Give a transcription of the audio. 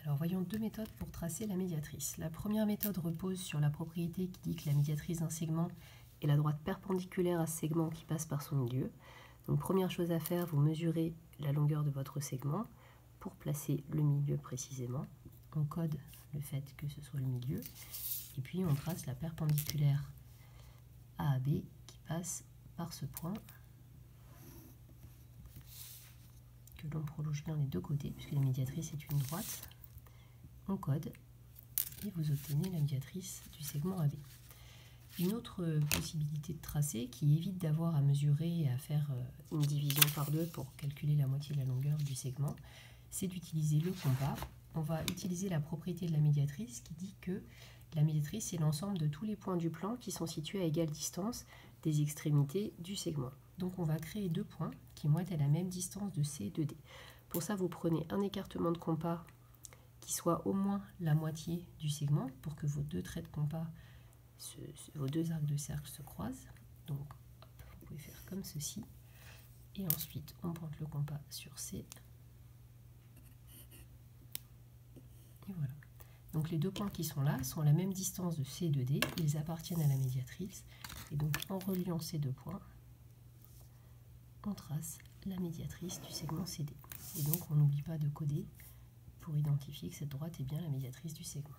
Alors voyons deux méthodes pour tracer la médiatrice. La première méthode repose sur la propriété qui dit que la médiatrice d'un segment est la droite perpendiculaire à ce segment qui passe par son milieu. Donc première chose à faire, vous mesurez la longueur de votre segment pour placer le milieu précisément. On code le fait que ce soit le milieu et puis on trace la perpendiculaire A à B qui passe par ce point que l'on prolonge bien les deux côtés puisque la médiatrice est une droite. On code et vous obtenez la médiatrice du segment AB. Une autre possibilité de tracé qui évite d'avoir à mesurer et à faire une division par deux pour calculer la moitié de la longueur du segment, c'est d'utiliser le compas. On va utiliser la propriété de la médiatrice qui dit que la médiatrice est l'ensemble de tous les points du plan qui sont situés à égale distance des extrémités du segment. Donc on va créer deux points qui vont être à la même distance de C et de D. Pour ça, vous prenez un écartement de compas qui soit au moins la moitié du segment pour que vos deux traits de compas, vos deux arcs de cercle se croisent. Donc hop, vous pouvez faire comme ceci. Et ensuite on pointe le compas sur C. Et voilà. Donc les deux points qui sont là sont à la même distance de C et de D. Ils appartiennent à la médiatrice. Et donc en reliant ces deux points, on trace la médiatrice du segment CD. Et donc on n'oublie pas de coder pour identifier que cette droite est bien la médiatrice du segment.